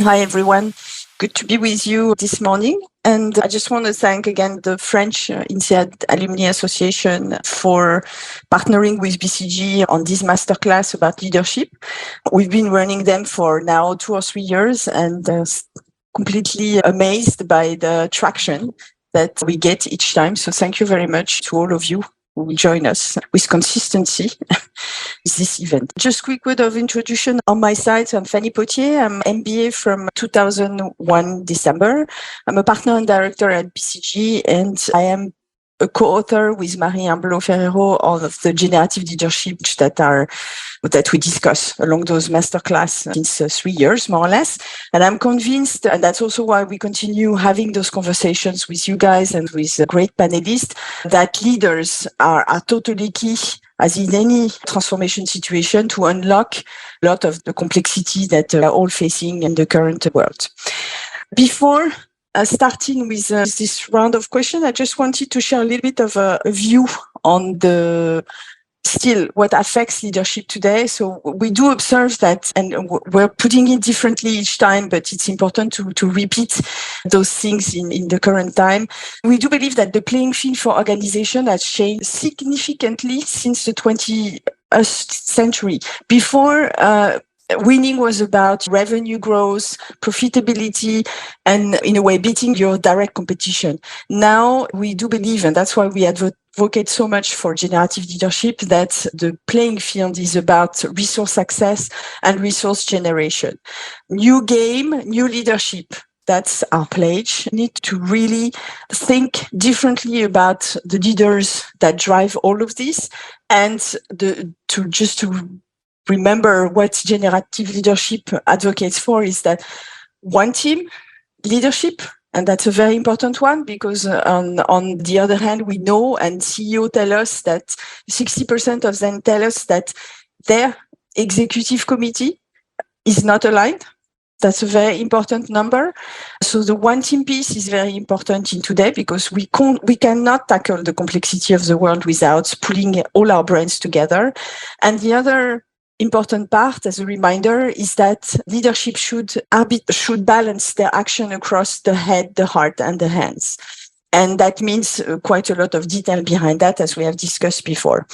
Hi, everyone. Good to be with you this morning. And I just want to thank again the French INSEAD Alumni Association for partnering with BCG on this masterclass about leadership. We've been running them for now 2 or 3 years and completely amazed by the traction that we get each time. So thank you very much to all of you who will join us with consistency this event. Just quick word of introduction on my side. So I'm Fanny Potier. I'm MBA from 2001 December. I'm a partner and director at BCG, and I am a co-author with Marie Humbelot Ferrero of the Generative Leadership that we discuss along those masterclass since 3 years, more or less. And I'm convinced, and that's also why we continue having those conversations with you guys and with great panelists, that leaders are totally key, as in any transformation situation, to unlock a lot of the complexity that we're all facing in the current world. Before starting with this round of questions, I just wanted to share a little bit of a view on what affects leadership today. So we do observe that, and we're putting it differently each time, but it's important to repeat those things in the current time. We do believe that the playing field for organization has changed significantly since the 20th century. Before, winning was about revenue growth, profitability, and in a way beating your direct competition. Now we do believe, and that's why we advocate so much for generative leadership, that the playing field is about resource access and resource generation. New game, new leadership. That's our pledge. We need to really think differently about the leaders that drive all of this, and to remember what generative leadership advocates for is that one team leadership, and that's a very important one, because on the other hand, we know, and CEO tell us that 60% of them tell us that their executive committee is not aligned. That's a very important number. So the one team piece is very important in today, because we cannot tackle the complexity of the world without pulling all our brains together. And the other important part, as a reminder, is that leadership should balance their action across the head, the heart, and the hands. And that means quite a lot of detail behind that, as we have discussed before.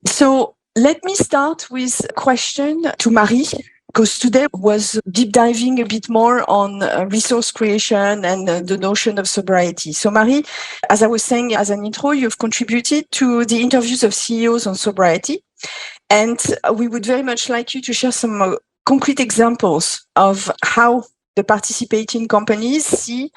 So let me start with a question to Marie, because today was deep diving a bit more on resource creation and the notion of sobriety. So Marie, as I was saying as an intro, you've contributed to the interviews of CEOs on sobriety. And we would very much like you to share some concrete examples of how the participating companies see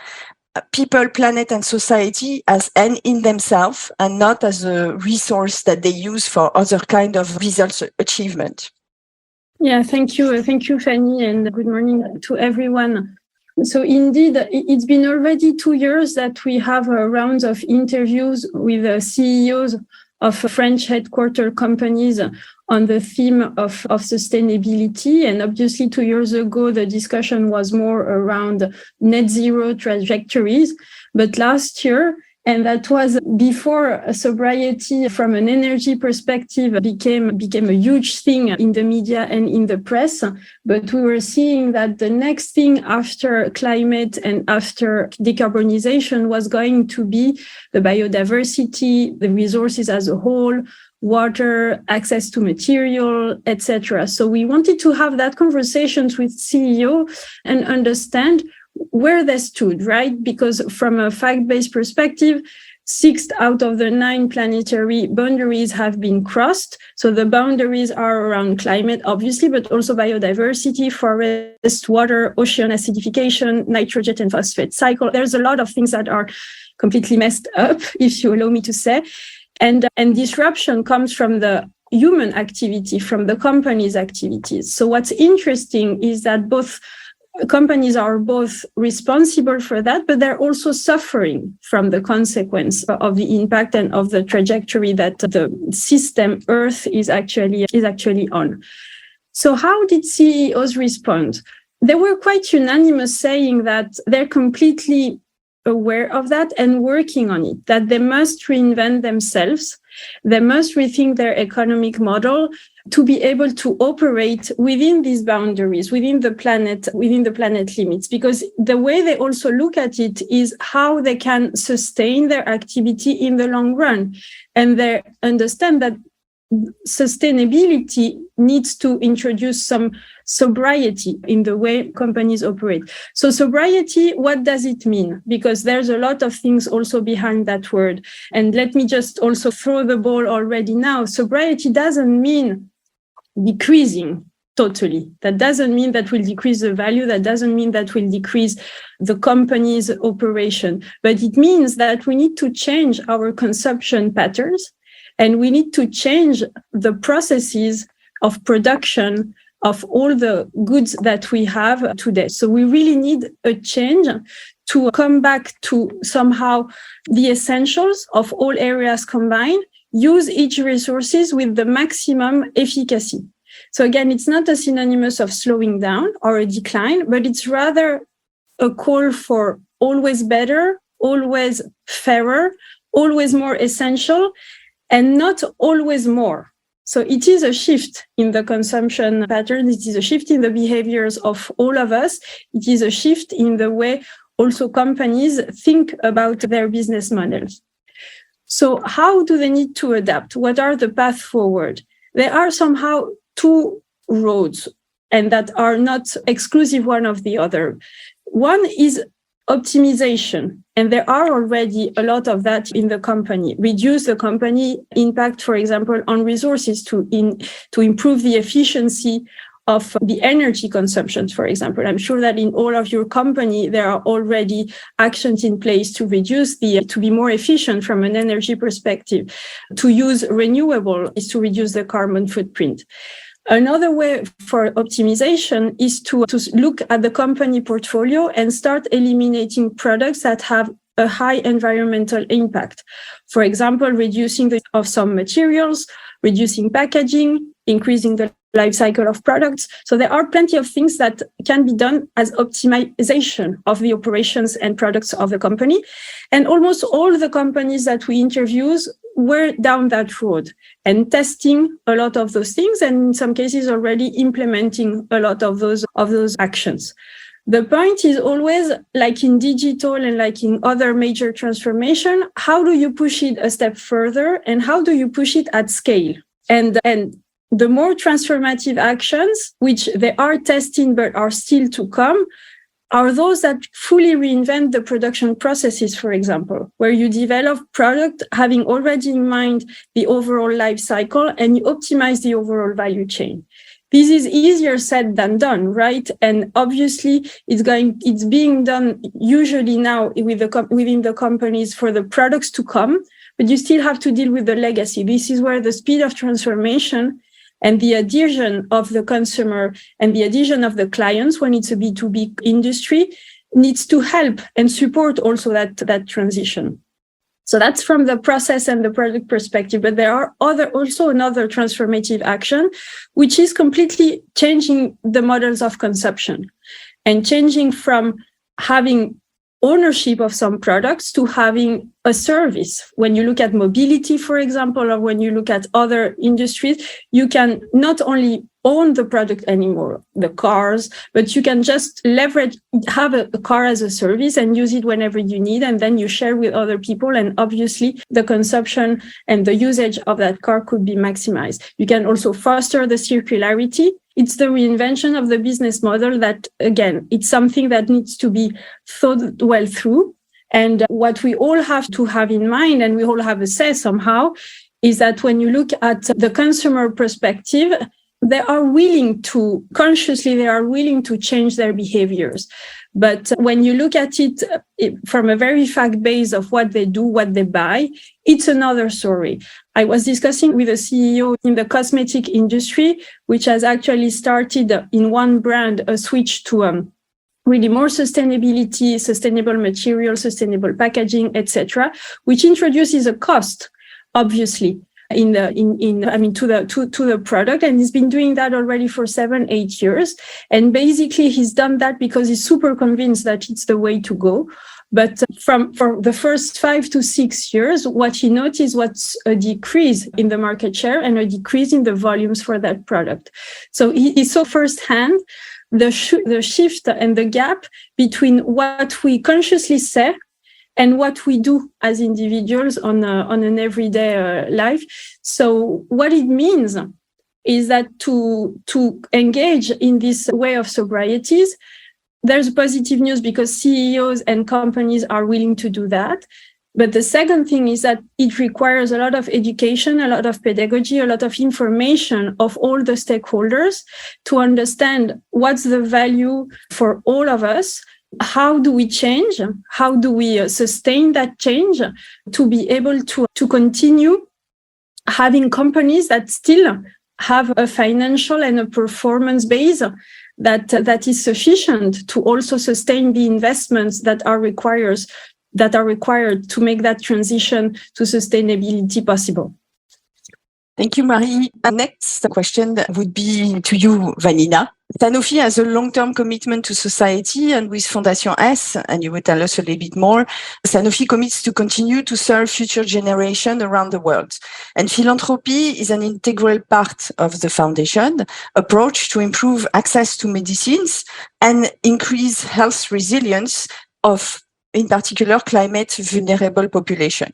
people, planet, and society as an in themselves, and not as a resource that they use for other kind of results achievement. Yeah, thank you, Fanny, and good morning to everyone. So indeed, it's been already 2 years that we have rounds of interviews with CEOs of French headquarter companies on the theme of sustainability. And obviously 2 years ago, the discussion was more around net zero trajectories. But last year, and that was before sobriety from an energy perspective became a huge thing in the media and in the press. But we were seeing that the next thing after climate and after decarbonization was going to be the biodiversity, the resources as a whole, water, access to material, etc. So we wanted to have that conversations with CEO and understand where they stood, right? Because from a fact-based perspective, 6 out of the 9 planetary boundaries have been crossed. So the boundaries are around climate, obviously, but also biodiversity, forest, water, ocean acidification, nitrogen and phosphate cycle. There's a lot of things that are completely messed up, if you allow me to say. And disruption comes from the human activity, from the company's activities. So what's interesting is that both companies are both responsible for that, but they're also suffering from the consequence of the impact and of the trajectory that the system Earth is actually on. So how did CEOs respond? They were quite unanimous, saying that they're completely aware of that and working on it, that they must reinvent themselves. They must rethink their economic model, to be able to operate within these boundaries, within the planet limits, because the way they also look at it is how they can sustain their activity in the long run. And they understand that sustainability needs to introduce some sobriety in the way companies operate. So sobriety, what does it mean? Because there's a lot of things also behind that word. And let me just also throw the ball already now. Sobriety doesn't mean decreasing totally. That doesn't mean that will decrease the value. That doesn't mean that will decrease the company's operation. But it means that we need to change our consumption patterns, and we need to change the processes of production of all the goods that we have today. So we really need a change to come back to somehow the essentials of all areas combined, use each resources with the maximum efficacy. So again, it's not a synonymous of slowing down or a decline, but it's rather a call for always better, always fairer, always more essential, and not always more. So it is a shift in the consumption pattern. It is a shift in the behaviors of all of us. It is a shift in the way also companies think about their business models. So how do they need to adapt? What are the paths forward? There are somehow two roads, and that are not exclusive one of the other. One is optimization, and there are already a lot of that in the company. Reduce the company impact, for example, on resources to improve the efficiency of the energy consumption, for example. I'm sure that in all of your company, there are already actions in place to to be more efficient from an energy perspective. To use renewable is to reduce the carbon footprint. Another way for optimization is to look at the company portfolio and start eliminating products that have a high environmental impact. For example, reducing the of some materials, reducing packaging, increasing the life cycle of products. So there are plenty of things that can be done as optimization of the operations and products of the company. And almost all the companies that we interviewed were down that road and testing a lot of those things, and in some cases already implementing a lot of those actions. The point is always, like in digital and like in other major transformation, how do you push it a step further and how do you push it at scale? And the more transformative actions, which they are testing but are still to come, are those that fully reinvent the production processes, for example, where you develop product having already in mind the overall life cycle and you optimize the overall value chain. This is easier said than done, right? And obviously, it's being done usually now within the companies for the products to come, but you still have to deal with the legacy. This is where the speed of transformation and the adhesion of the consumer and the adhesion of the clients, when it's a B2B industry, needs to help and support also that transition. So that's from the process and the product perspective. But there are also another transformative action, which is completely changing the models of consumption and changing from having ownership of some products to having a service. When you look at mobility, for example, or when you look at other industries, you can not only own the product anymore, the cars, but you can just have a car as a service and use it whenever you need, and then you share with other people. And obviously, the consumption and the usage of that car could be maximized. You can also foster the circularity. It's the reinvention of the business model that, again, it's something that needs to be thought well through. And what we all have to have in mind, and we all have a say somehow, is that when you look at the consumer perspective, they are willing to change their behaviors. But when you look at it from a very fact base of what they do, what they buy, it's another story. I was discussing with a CEO in the cosmetic industry, which has actually started in one brand a switch to really more sustainability, sustainable materials, sustainable packaging, etc., which introduces a cost, obviously, to the product, and he's been doing that already for 7-8 years. And basically, he's done that because he's super convinced that it's the way to go. But for the first 5 to 6 years, what he noticed was a decrease in the market share and a decrease in the volumes for that product. So he saw firsthand the shift and the gap between what we consciously say and what we do as individuals on an everyday life. So what it means is that to engage in this way of sobrieties, there's positive news because CEOs and companies are willing to do that. But the second thing is that it requires a lot of education, a lot of pedagogy, a lot of information of all the stakeholders to understand what's the value for all of us. How do we change? How do we sustain that change to be able to continue having companies that still have a financial and a performance base that is sufficient to also sustain the investments that are required to make that transition to sustainability possible. Thank you, Marie. Next question would be to you, Vanina. Sanofi has a long-term commitment to society, and with Fondation S, and you will tell us a little bit more, Sanofi commits to continue to serve future generations around the world. And philanthropy is an integral part of the foundation approach to improve access to medicines and increase health resilience of, in particular, climate vulnerable population.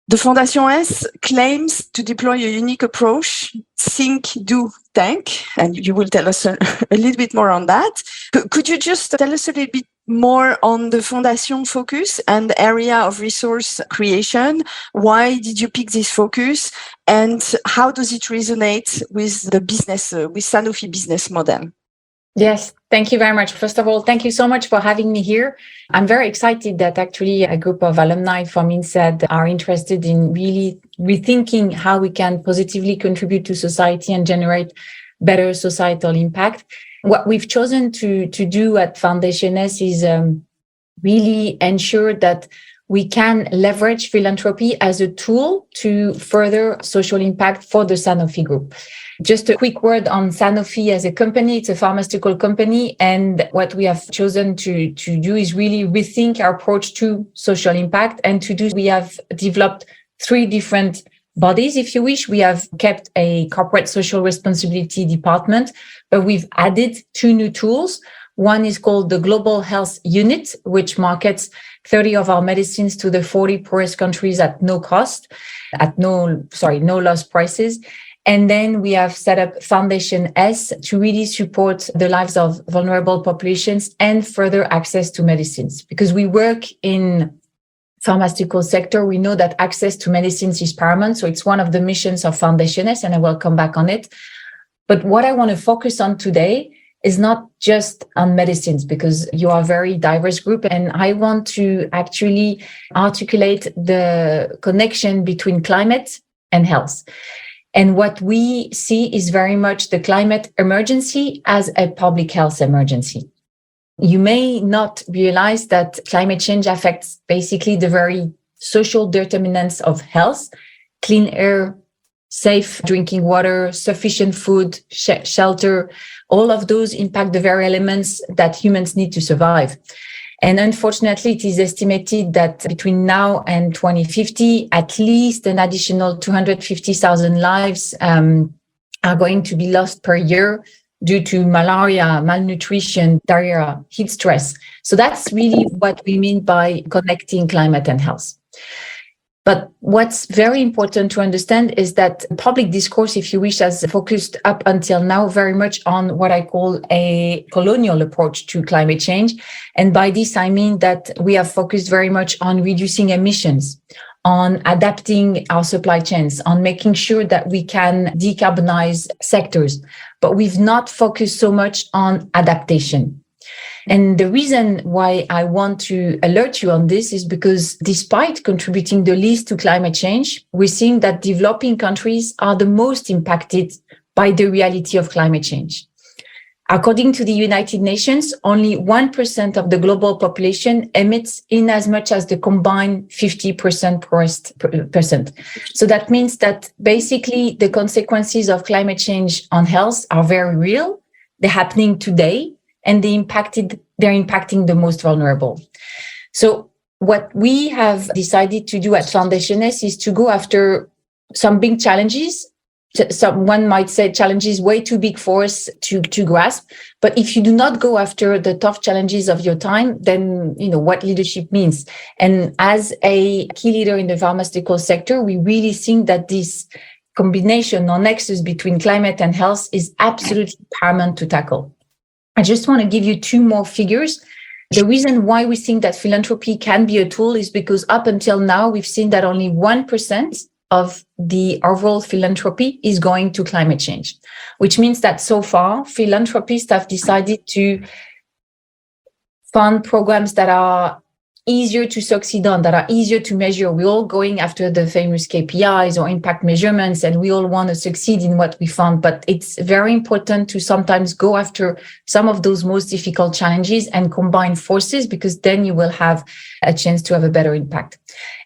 The Fondation S claims to deploy a unique approach, think, do, thank, and you will tell us a little bit more on that. Could you just tell us a little bit more on the Fondation focus and area of resource creation? Why did you pick this focus, and how does it resonate with the business, with Sanofi business model? Yes, thank you very much. First of all, thank you so much for having me here. I'm very excited that actually a group of alumni from INSEAD are interested in really rethinking how we can positively contribute to society and generate better societal impact. What we've chosen to do at Fondation S is really ensure that we can leverage philanthropy as a tool to further social impact for the Sanofi group. Just a quick word on Sanofi as a company. It's a pharmaceutical company. And what we have chosen to do is really rethink our approach to social impact. And to do, we have developed 3 different bodies, if you wish. We have kept a corporate social responsibility department, but we've added 2 new tools. One is called the Global Health Unit, which markets 30 of our medicines to the 40 poorest countries at no cost, no loss prices. And then we have set up Fondation S to really support the lives of vulnerable populations and further access to medicines. Because we work in pharmaceutical sector, we know that access to medicines is paramount. So it's one of the missions of Fondation S, and I will come back on it. But what I want to focus on today is not just on medicines, because you are a very diverse group. And I want to actually articulate the connection between climate and health. And what we see is very much the climate emergency as a public health emergency. You may not realize that climate change affects basically the very social determinants of health, clean air, safe drinking water, sufficient food, shelter. All of those impact the very elements that humans need to survive. And unfortunately, it is estimated that between now and 2050, at least an additional 250,000 lives are going to be lost per year due to malaria, malnutrition, diarrhea, heat stress. So that's really what we mean by connecting climate and health. But what's very important to understand is that public discourse, if you wish, has focused up until now very much on what I call a colonial approach to climate change. And by this, I mean that we have focused very much on reducing emissions, on adapting our supply chains, on making sure that we can decarbonize sectors. But we've not focused so much on adaptation. And the reason why I want to alert you on this is because despite contributing the least to climate change, we're seeing that developing countries are the most impacted by the reality of climate change. According to the United Nations, only 1% of the global population emits in as much as the combined 50% poorest percent. So that means that basically the consequences of climate change on health are very real. They're happening today. And they're impacting the most vulnerable. So what we have decided to do at Foundation S is to go after some big challenges. Someone might say challenges way too big for us to grasp. But if you do not go after the tough challenges of your time, then you know what leadership means. And as a key leader in the pharmaceutical sector, we really think that this combination or nexus between climate and health is absolutely paramount to tackle. I just want to give you two more figures. The reason why we think that philanthropy can be a tool is because up until now, we've seen that only 1% of the overall philanthropy is going to climate change, which means that so far, philanthropists have decided to fund programs that are easier to succeed on, that are easier to measure. We're all going after the famous KPIs or impact measurements, and we all want to succeed in what we fund. But it's very important to sometimes go after some of those most difficult challenges and combine forces, because then you will have a chance to have a better impact.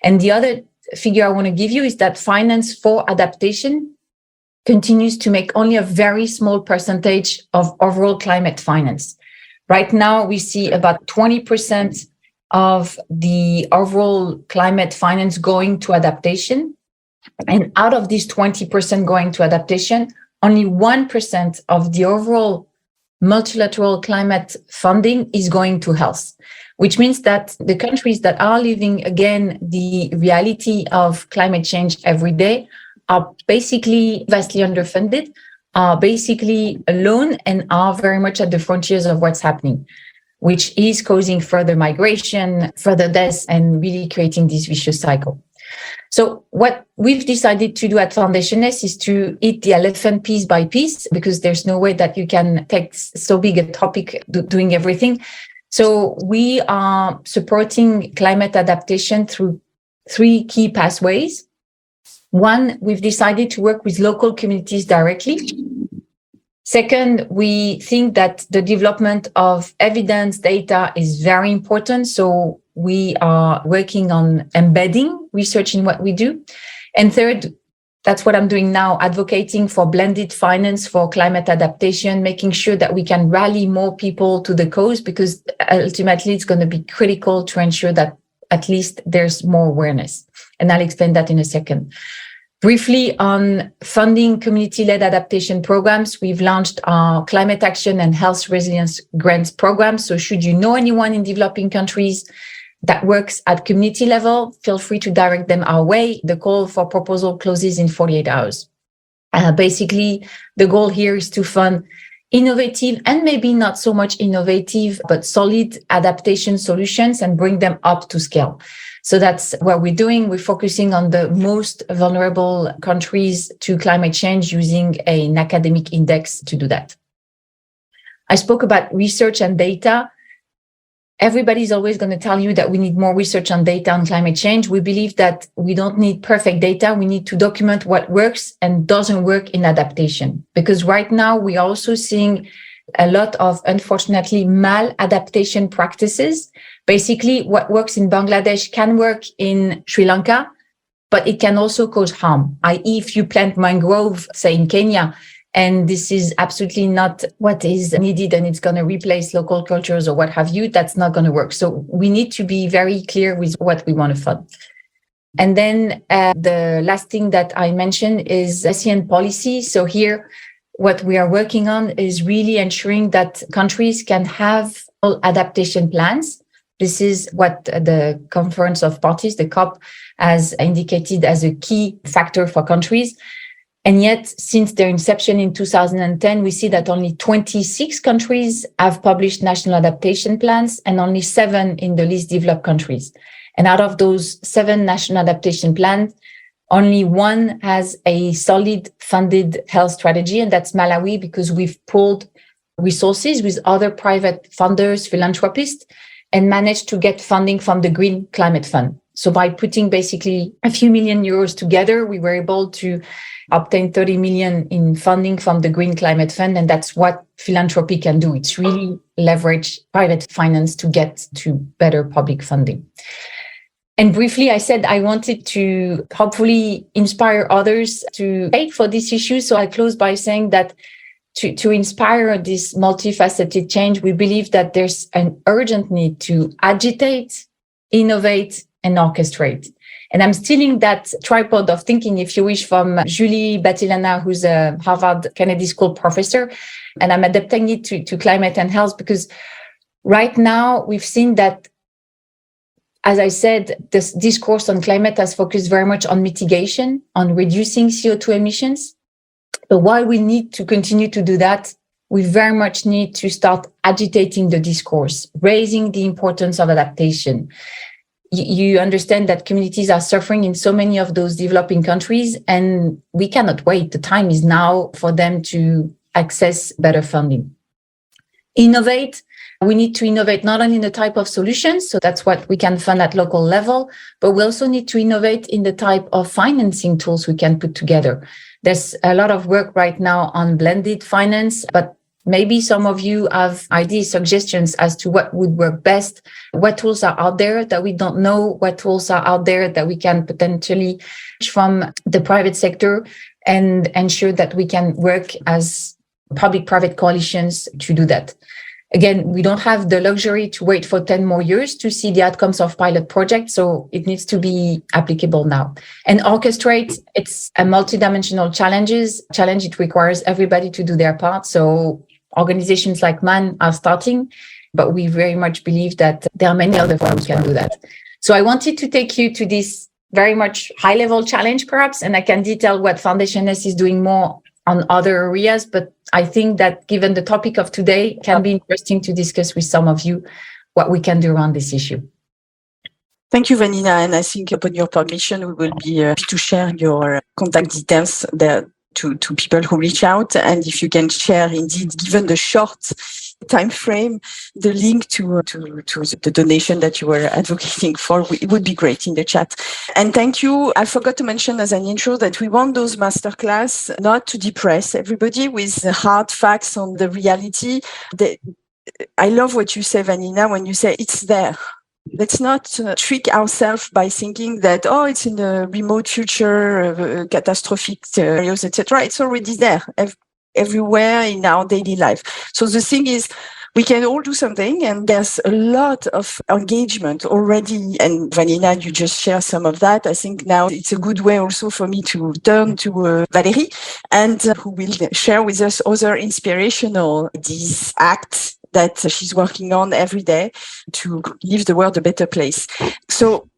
And the other figure I want to give you is that finance for adaptation continues to make only a very small percentage of overall climate finance. Right now, we see about 20% of the overall climate finance going to adaptation. And out of this 20% going to adaptation, only 1% of the overall multilateral climate funding is going to health, which means that the countries that are living, again, the reality of climate change every day are basically vastly underfunded, are basically alone, and are very much at the frontiers of what's happening, which is causing further migration, further deaths, and really creating this vicious cycle. So what we've decided to do at Foundation S is to eat the elephant piece by piece, because there's no way that you can take so big a topic doing everything. So we are supporting climate adaptation through three key pathways. One, we've decided to work with local communities directly. Second, we think that the development of evidence data is very important. So we are working on embedding research in what we do. And third, that's what I'm doing now, advocating for blended finance for climate adaptation, making sure that we can rally more people to the cause, because ultimately it's going to be critical to ensure that at least there's more awareness. And I'll explain that in a second. Briefly on funding community-led adaptation programs, we've launched our Climate Action and Health Resilience Grants program. So should you know anyone in developing countries that works at community level, feel free to direct them our way. The call for proposal closes in 48 hours. Basically, the goal here is to fund innovative and maybe not so much innovative, but solid adaptation solutions and bring them up to scale. So that's what we're doing. We're focusing on the most vulnerable countries to climate change using an academic index to do that. I spoke about research and data. Everybody's always going to tell you that we need more research on data on climate change. We believe that we don't need perfect data. We need to document what works and doesn't work in adaptation. Because right now we're also seeing a lot of, unfortunately, maladaptation practices. Basically, what works in Bangladesh can work in Sri Lanka, but it can also cause harm, i.e. if you plant mangrove, say in Kenya, and this is absolutely not what is needed and it's going to replace local cultures or what have you, that's not going to work. So we need to be very clear with what we want to fund. And then the last thing that I mentioned is ASEAN policy. So here, what we are working on is really ensuring that countries can have adaptation plans. This is what the Conference of Parties, the COP, has indicated as a key factor for countries. And yet, since their inception in 2010, we see that only 26 countries have published national adaptation plans and only 7 in the least developed countries. And out of those 7 national adaptation plans, only 1 has a solid funded health strategy, and that's Malawi, because we've pooled resources with other private funders, philanthropists, and managed to get funding from the Green Climate Fund. So by putting basically a few million euros together, we were able to obtain 30 million in funding from the Green Climate Fund. And that's what philanthropy can do. It's really leverage private finance to get to better public funding. And briefly, I said I wanted to hopefully inspire others to fight for this issue. So I close by saying that to inspire this multifaceted change, we believe that there's an urgent need to agitate innovate, and orchestrate. And I'm stealing that tripod of thinking, if you wish, from Julie Batilana, who's a Harvard Kennedy School professor. And I'm adapting it to climate and health, because right now we've seen that, as I said, this discourse on climate has focused very much on mitigation, on reducing CO2 emissions. But while we need to continue to do that, we very much need to start agitating the discourse, raising the importance of adaptation. You understand that communities are suffering in so many of those developing countries, and we cannot wait. The time is now for them to access better funding. Innovate. We need to innovate not only in the type of solutions, so that's what we can fund at local level, but we also need to innovate in the type of financing tools we can put together. There's a lot of work right now on blended finance, but maybe some of you have ideas, suggestions as to what would work best, what tools are out there that we don't know, what tools are out there that we can potentially from the private sector, and ensure that we can work as public-private coalitions to do that. Again, we don't have the luxury to wait for 10 more years to see the outcomes of pilot projects, so it needs to be applicable now. And orchestrate, it's a multidimensional challenge. It requires everybody to do their part. So organizations like MAN are starting, but we very much believe that there are many other firms who can do that. So I wanted to take you to this very much high-level challenge, perhaps, and I can detail what Foundation S is doing more on other areas, but I think that given the topic of today, it can be interesting to discuss with some of you what we can do around this issue. Thank you, Vanina. And I think upon your permission, we will be happy to share your contact details there to people who reach out. And if you can share, indeed, given the short time frame, the link to the donation that you were advocating for, it would be great in the chat. And thank you. I forgot to mention as an intro that we want those masterclass not to depress everybody with hard facts on the reality. I love what you say, Vanina, when you say it's there. Let's not trick ourselves by thinking that, it's in the remote future, catastrophic scenarios, etc. It's already there everywhere in our daily life. So the thing is, we can all do something, and there's a lot of engagement already. And Vanina, you just share some of that. I think now it's a good way also for me to turn to Valérie, and who will share with us other inspirational these acts that she's working on every day to leave the world a better place. So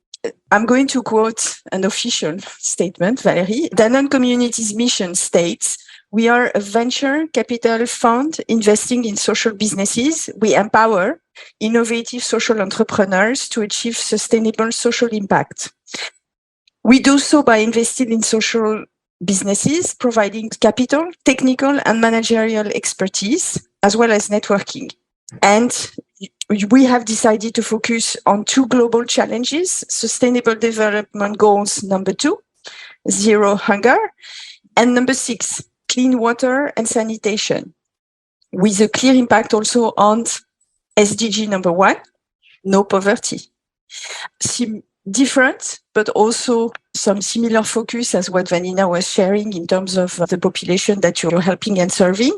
I'm going to quote an official statement, Valérie. Danone Community's mission states, "We are a venture capital fund investing in social businesses. We empower innovative social entrepreneurs to achieve sustainable social impact. We do so by investing in social businesses, providing capital, technical and managerial expertise, as well as networking. And we have decided to focus on two global challenges, Sustainable Development Goals number 2, zero hunger, and number 6, clean water and sanitation, with a clear impact also on SDG number 1, no poverty." Different, but also some similar focus as what Vanina was sharing in terms of the population that you're helping and serving.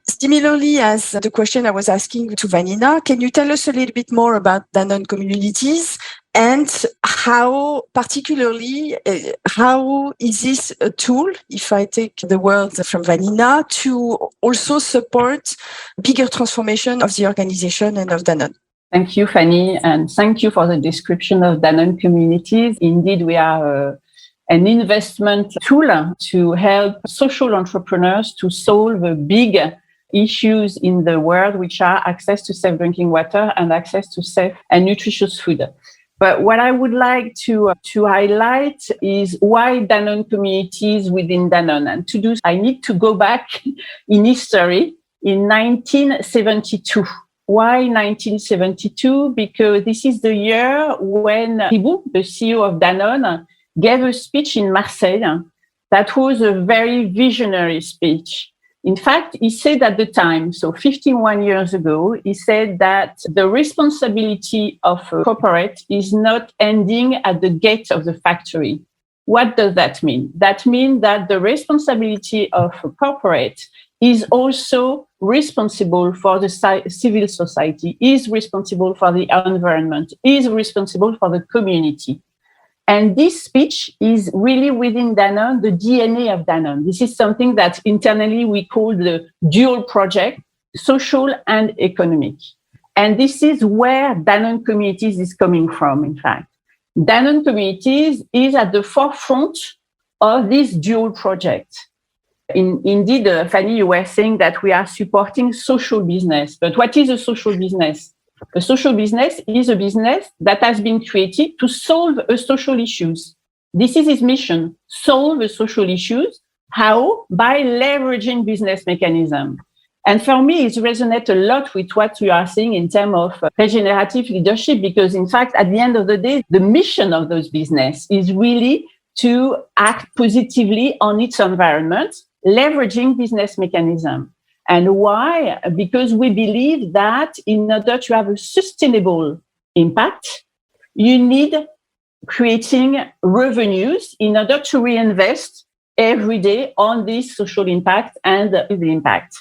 Similarly, as the question I was asking to Vanina, can you tell us a little bit more about Danone Communities and how, particularly, how is this a tool, if I take the words from Vanina, to also support bigger transformation of the organization and of Danone? Thank you, Fanny, and thank you for the description of Danone Communities. Indeed, we are an investment tool to help social entrepreneurs to solve big issues in the world, which are access to safe drinking water and access to safe and nutritious food. But what I would like to highlight is why Danone Communities within Danone. And to do so, I need to go back in history in 1972. Why 1972? Because this is the year when Ribou, the CEO of Danone, gave a speech in Marseille that was a very visionary speech. In fact, he said at the time, so 51 years ago, he said that the responsibility of a corporate is not ending at the gate of the factory. What does that mean? That means that the responsibility of a corporate is also responsible for the civil society, is responsible for the environment, is responsible for the community. And this speech is really within Danone, the DNA of Danone. This is something that internally we call the dual project, social and economic. And this is where Danone Communities is coming from, in fact. Danone Communities is at the forefront of this dual project. Indeed, Fanny, you were saying that we are supporting social business. But what is a social business? A social business is a business that has been created to solve a social issues. This is its mission, solve the social issues. How? By leveraging business mechanism. And for me, it resonates a lot with what you are saying in terms of regenerative leadership, because in fact, at the end of the day, the mission of those business is really to act positively on its environment, leveraging business mechanism. And why? Because we believe that in order to have a sustainable impact, you need creating revenues in order to reinvest every day on this social impact and the impact.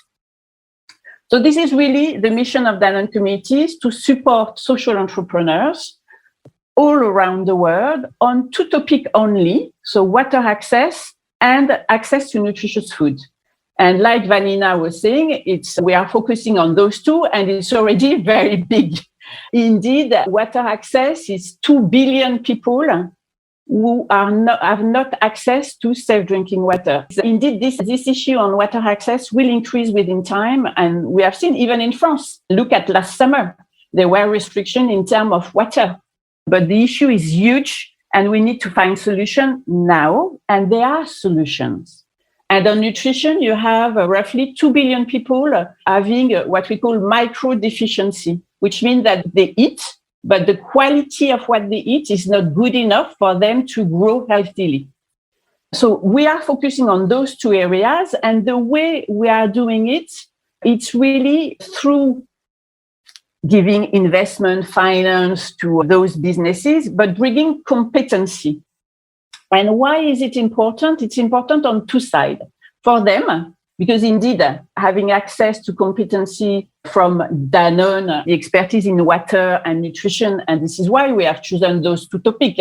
So this is really the mission of Danone Communities, to support social entrepreneurs all around the world on two topics only, so water access and access to nutritious food. And like Vanina was saying, we are focusing on those two, and it's already very big. Indeed, water access is 2 billion people who have not access to safe drinking water. Indeed, this issue on water access will increase within time, and we have seen even in France. Look at last summer, there were restrictions in terms of water, but the issue is huge, and we need to find solutions now, and there are solutions. And on nutrition, you have roughly 2 billion people having what we call micro deficiency, which means that they eat, but the quality of what they eat is not good enough for them to grow healthily. So we are focusing on those two areas, and the way we are doing it, it's really through giving investment finance to those businesses, but bringing competency. And why is it important? It's important on two sides. For them, because indeed, having access to competency from Danone, the expertise in water and nutrition, and this is why we have chosen those two topics,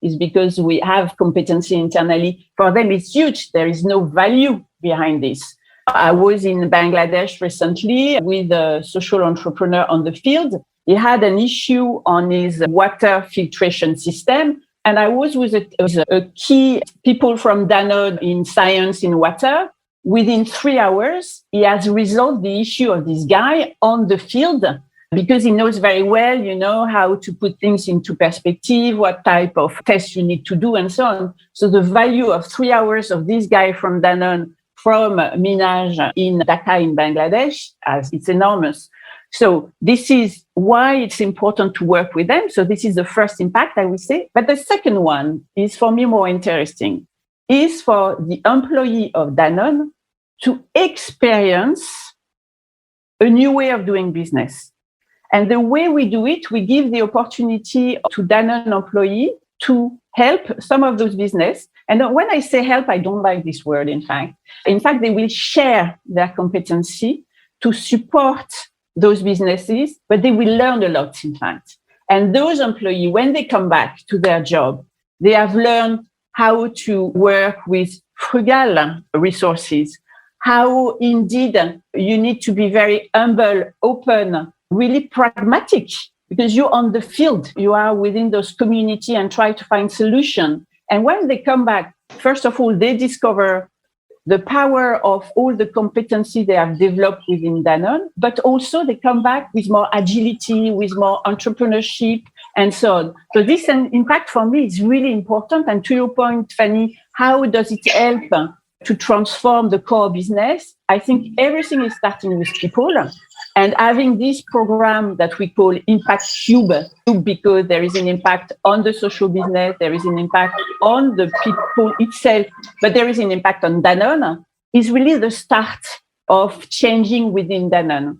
is because we have competency internally. For them, it's huge. There is no value behind this. I was in Bangladesh recently with a social entrepreneur on the field. He had an issue on his water filtration system. And I was with a key people from Danone in science in water. Within 3 hours, he has resolved the issue of this guy on the field, because he knows very well, how to put things into perspective, what type of tests you need to do, and so on. So the value of 3 hours of this guy from Danone, from Minaj in Dhaka in Bangladesh, it's enormous. So this is why it's important to work with them. So this is the first impact, I would say. But the second one is, for me, more interesting, is for the employee of Danone to experience a new way of doing business. And the way we do it, we give the opportunity to Danone employee to help some of those business. And when I say help, I don't like this word, in fact. In fact, they will share their competency to support those businesses, but they will learn a lot, in fact. And those employees, when they come back to their job, they have learned how to work with frugal resources, how indeed you need to be very humble, open, really pragmatic, because you're on the field, you are within those community and try to find solution. And when they come back, first of all, they discover the power of all the competency they have developed within Danone, but also they come back with more agility, with more entrepreneurship, and so on. So this impact for me is really important. And to your point, Fanny, how does it help to transform the core business? I think everything is starting with people. And having this program that we call Impact Cube, because there is an impact on the social business, there is an impact on the people itself, but there is an impact on Danone, is really the start of changing within Danone.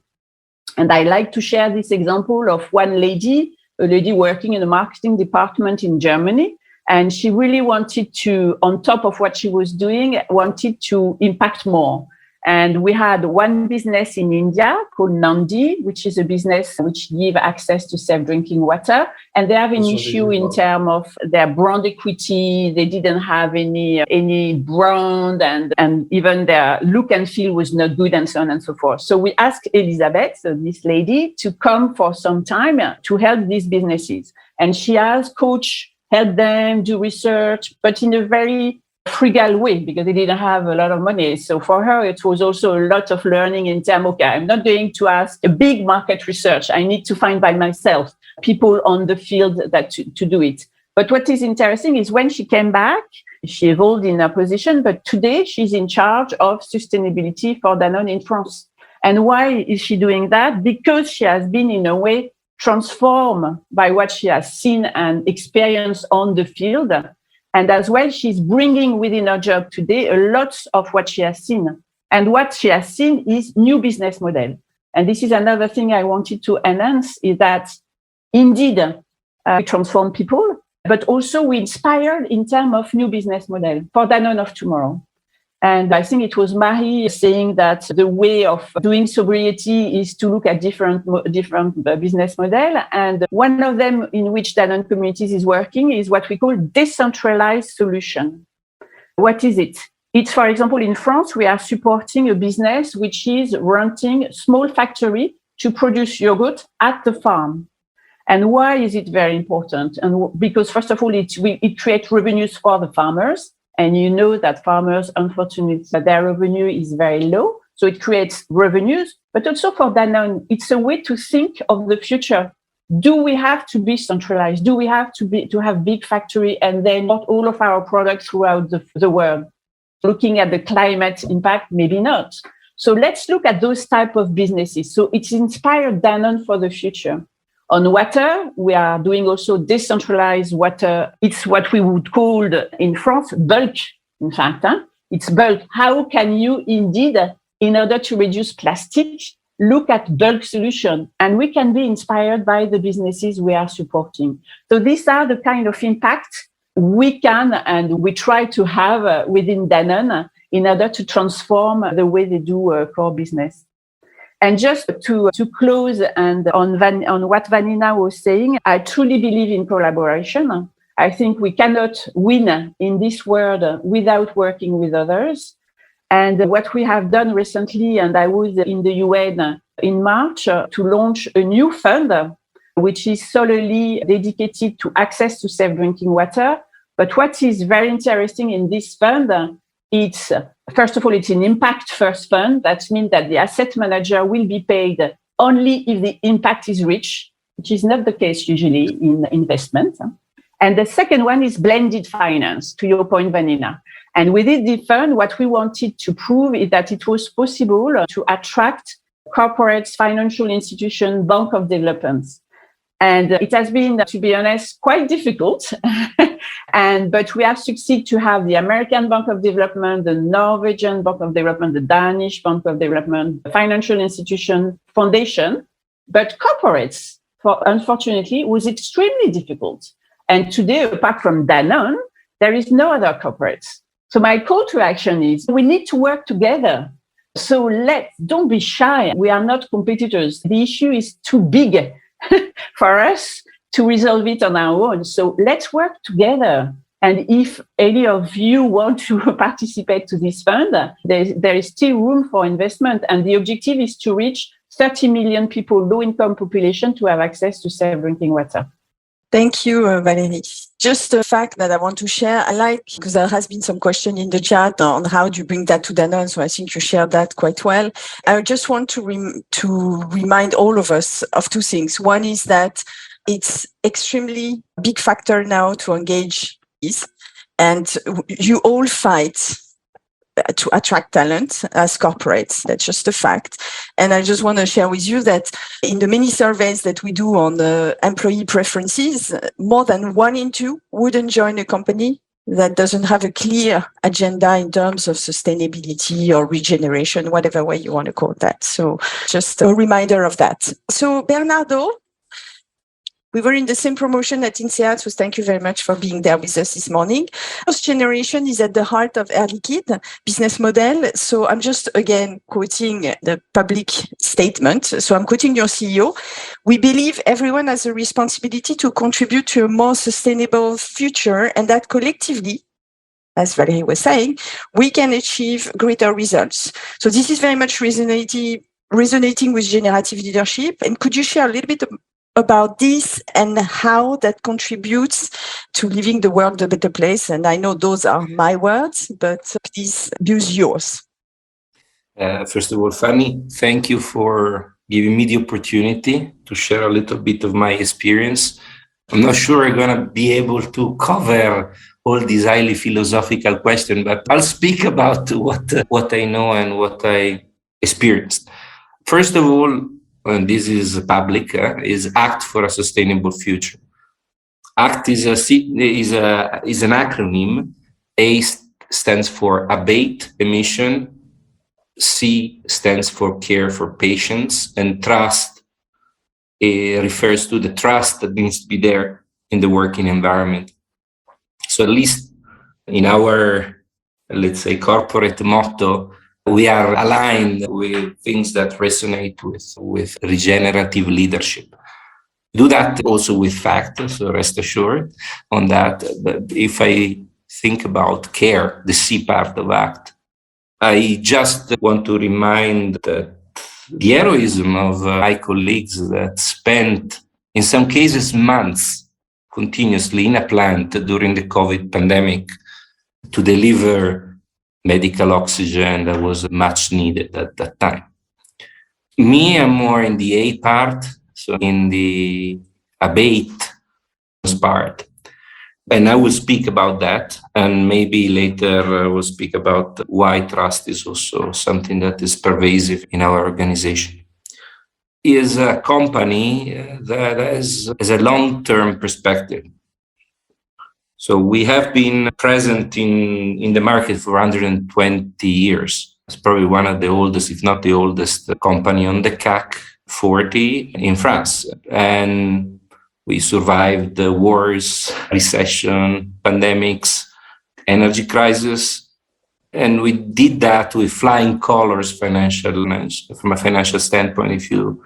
And I like to share this example of one lady, a lady working in the marketing department in Germany. And she really wanted to, on top of what she was doing, wanted to impact more. And we had one business in India called Nandi, which is a business which gives access to safe drinking water. And they have an issue in terms of their brand equity. They didn't have any brand, and even their look and feel was not good, and so on and so forth. So we asked Elizabeth, so this lady, to come for some time to help these businesses. And she has coached, helped them do research, but in a very frugal way, because they didn't have a lot of money. So for her, it was also a lot of learning in terms, okay, I'm not going to ask a big market research. I need to find by myself people on the field that to do it. But what is interesting is when she came back, she evolved in her position, but today she's in charge of sustainability for Danone in France. And why is she doing that? Because she has been, in a way, transformed by what she has seen and experienced on the field. And as well, she's bringing within her job today a lot of what she has seen. And what she has seen is new business model. And this is another thing I wanted to enhance, is that indeed we transform people, but also we inspire in terms of new business model for Danone of tomorrow. And I think it was Marie saying that the way of doing sobriety is to look at different business model. And one of them in which Danone Communities is working is what we call decentralized solution. What is it? It's, for example, in France, we are supporting a business which is renting a small factory to produce yogurt at the farm. And why is it very important? And because, first of all, it creates revenues for the farmers. And you know that farmers, unfortunately, their revenue is very low. So it creates revenues, but also for Danone, it's a way to think of the future. Do we have to be centralized? Do we have to have big factory and then not all of our products throughout the world? Looking at the climate impact, maybe not. So let's look at those type of businesses. So it's inspired Danone for the future. On water, we are doing also decentralized water. It's what we would call in France bulk, in fact. It's bulk. How can you indeed, in order to reduce plastic, look at bulk solution? And we can be inspired by the businesses we are supporting. So these are the kind of impact we can and we try to have within Danone in order to transform the way they do core business. And just to close and on what Vanina was saying, I truly believe in collaboration. I think we cannot win in this world without working with others. And what we have done recently, and I was in the UN in March to launch a new fund, which is solely dedicated to access to safe drinking water. But what is very interesting in this fund, it's, first of all, it's an impact first fund. That means that the asset manager will be paid only if the impact is reached, which is not the case usually in investment. And the second one is blended finance, to your point, Vanina. And within the fund, what we wanted to prove is that it was possible to attract corporates, financial institutions, bank of developments. And it has been, to be honest, quite difficult. But we have succeeded to have the American Bank of Development, the Norwegian Bank of Development, the Danish Bank of Development, the financial institution, foundation. But corporates, unfortunately, was extremely difficult. And today, apart from Danone, there is no other corporates. So my call to action is we need to work together. So don't be shy. We are not competitors. The issue is too big for us to resolve it on our own. So let's work together. And if any of you want to participate to this fund, there is still room for investment. And the objective is to reach 30 million people, low-income population, to have access to safe drinking water. Thank you, Valérie. Just a fact that I want to share, because there has been some question in the chat on how do you bring that to Danone, so I think you shared that quite well. I just want to remind all of us of two things. One is that it's extremely big factor now to engage is, and you all fight to attract talent as corporates. That's just a fact. And I just want to share with you that in the many surveys that we do on the employee preferences, more than 1 in 2 wouldn't join a company that doesn't have a clear agenda in terms of sustainability or regeneration, whatever way you want to call that. So just a reminder of that. So Bernardo, We were in the same promotion at INSEAD, so thank you very much for being there with us this morning. First generation is at the heart of Air Liquide business model. So I'm just, again, quoting the public statement. So I'm quoting your CEO. We believe everyone has a responsibility to contribute to a more sustainable future, and that collectively, as Valérie was saying, we can achieve greater results. So this is very much resonating with generative leadership. And could you share a little bit about this and how that contributes to leaving the world a better place? And I know those are my words, but please use yours. First of all, Fanny, thank you for giving me the opportunity to share a little bit of my experience. I'm not sure I'm going to be able to cover all these highly philosophical questions, but I'll speak about what I know and what I experienced. First of all, and this is public, is ACT for a Sustainable Future. ACT is an acronym. A stands for abate emission, C stands for care for patients, and trust refers to the trust that needs to be there in the working environment. So at least in our, let's say, corporate motto, we are aligned with things that resonate with regenerative leadership. Do that also with fact, so rest assured on that. But if I think about care, the C part of ACT, I just want to remind that the heroism of my colleagues that spent, in some cases, months continuously in a plant during the COVID pandemic to deliver medical oxygen that was much needed at that time. Me, I'm more in the A part, so in the abate part. And I will speak about that, and maybe later I will speak about why trust is also something that is pervasive in our organization. It is a company that has a long-term perspective. So we have been present in the market for 120 years. It's probably one of the oldest, if not the oldest, company on the CAC 40 in France. And we survived the wars, recession, pandemics, energy crisis, and we did that with flying colors from a financial standpoint. If you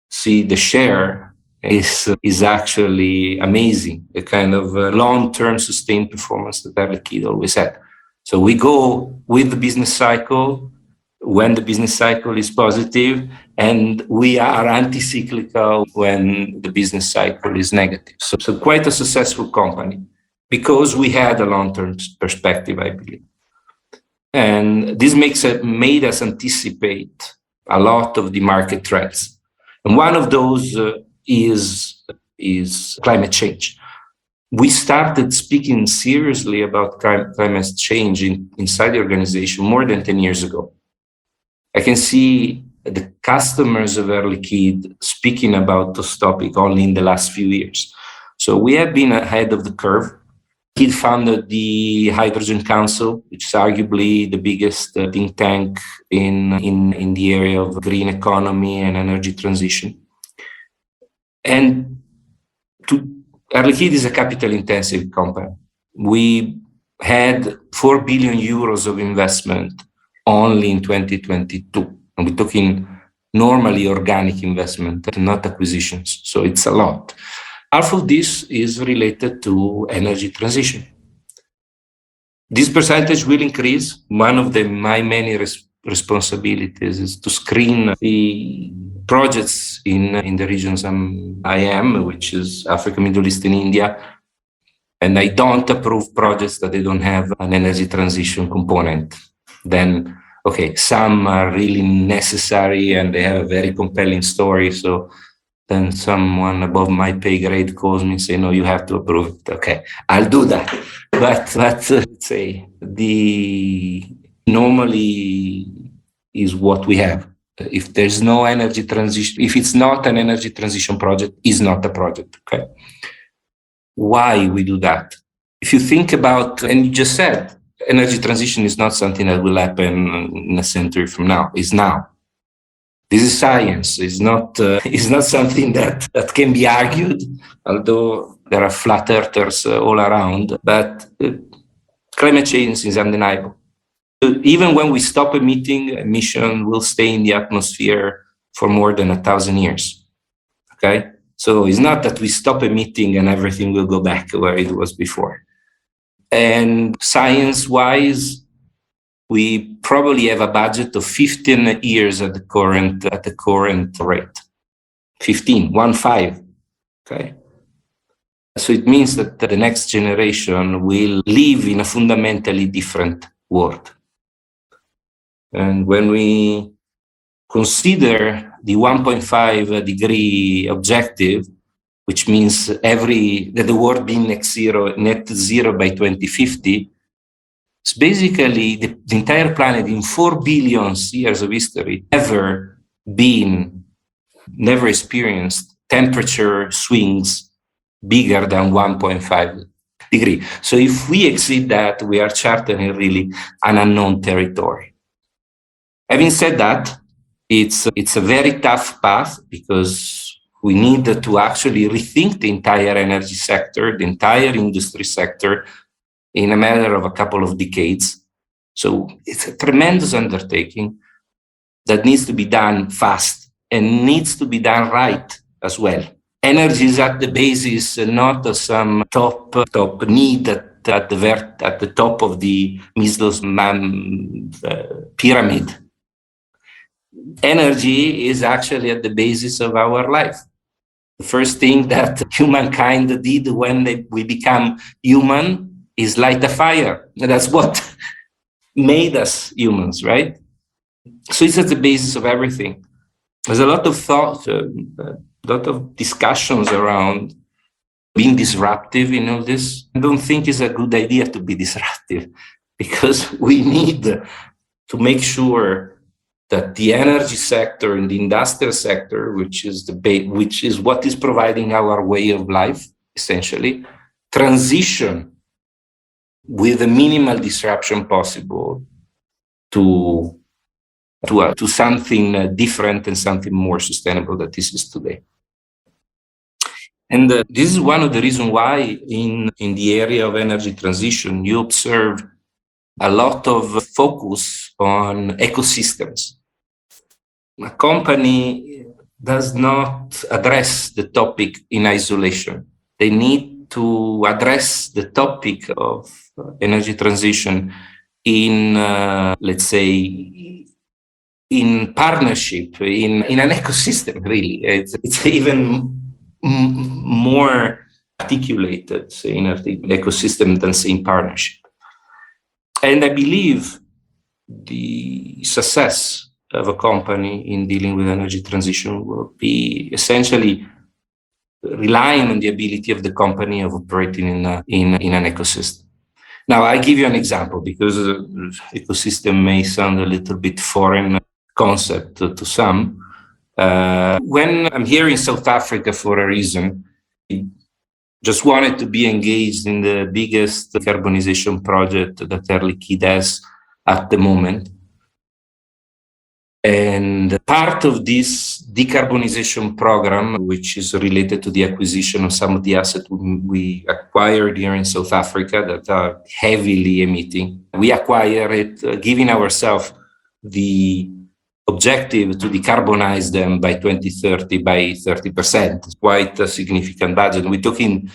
see the share is actually amazing, the kind of long-term sustained performance that Air Liquide always had. So we go with the business cycle when the business cycle is positive, and we are anti-cyclical when the business cycle is negative. So quite a successful company because we had a long-term perspective, I believe. And this made us anticipate a lot of the market trends. And one of those is climate change. We started speaking seriously about climate change inside the organization more than 10 years ago. I can see the customers of Air Liquide speaking about this topic only in the last few years. So we have been ahead of the curve. He founded the Hydrogen Council, which is arguably the biggest think tank in the area of green economy and energy transition. And Air Liquide is a capital-intensive company. We had 4 billion euros of investment only in 2022. And we're talking normally organic investment, not acquisitions. So it's a lot. Half of this is related to energy transition. This percentage will increase. One of my many responsibilities is to screen the projects in the regions I am, which is Africa, Middle East, and India. And I don't approve projects that they don't have an energy transition component. Then, okay, some are really necessary and they have a very compelling story. So then someone above my pay grade calls me and say, no, you have to approve it. Okay, I'll do that. But let's say the normally is what we have. If there's no energy transition, if it's not an energy transition project, it's not a project. Okay. Why we do that? If you think about, and you just said, energy transition is not something that will happen in a century from now. It's now. This is science. It's not something that can be argued, although there are flat earthers all around. But climate change is undeniable. Even when we stop emitting, emission will stay in the atmosphere for more than 1,000 years. Okay? So it's not that we stop emitting and everything will go back to where it was before. And science-wise, we probably have a budget of 15 years at the current rate. 15. Okay? So it means that the next generation will live in a fundamentally different world. And when we consider the 1.5 degree objective, which means that the world being net zero by 2050, it's basically the entire planet in 4 billion years of history never experienced temperature swings bigger than 1.5 degree. So if we exceed that, we are charting really an unknown territory. Having said that, it's a very tough path because we need to actually rethink the entire energy sector, the entire industry sector, in a matter of a couple of decades. So it's a tremendous undertaking that needs to be done fast and needs to be done right as well. Energy is at the basis, not some top need at the top of the Maslow's pyramid. Energy is actually at the basis of our life. The first thing that humankind did when we become human is light a fire. That's what made us humans, right? So it's at the basis of everything. There's a lot of thought, a lot of discussions around being disruptive in all this. I don't think it's a good idea to be disruptive because we need to make sure that the energy sector and the industrial sector, which is what is providing our way of life, essentially, transition with the minimal disruption possible to something different and something more sustainable that this is today. And this is one of the reasons why in the area of energy transition, you observe a lot of focus on ecosystems. A company does not address the topic in isolation. They need to address the topic of energy transition in, let's say, in partnership, in an ecosystem, really. It's even more articulated, say, in an ecosystem than, say, in partnership. And I believe the success of a company in dealing with energy transition will be essentially relying on the ability of the company of operating in an ecosystem. Now, I give you an example because ecosystem may sound a little bit foreign concept to some. When I'm here in South Africa for a reason, I just wanted to be engaged in the biggest decarbonization project that Air Liquide has at the moment. And part of this decarbonization program, which is related to the acquisition of some of the assets we acquired here in South Africa that are heavily emitting, we acquire it, giving ourselves the objective to decarbonize them by 2030 by 30%. It's quite a significant budget. We're talking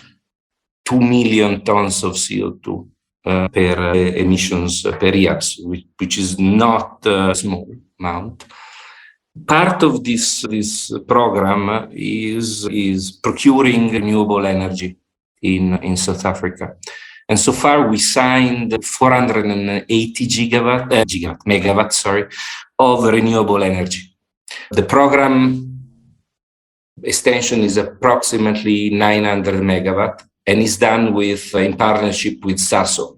2 million tons of CO2 per emissions per year, which is not a small amount. Part of this program is procuring renewable energy in South Africa. And so far we signed 480 megawatts of renewable energy. The program extension is approximately 900 megawatt and is done in partnership with SASO.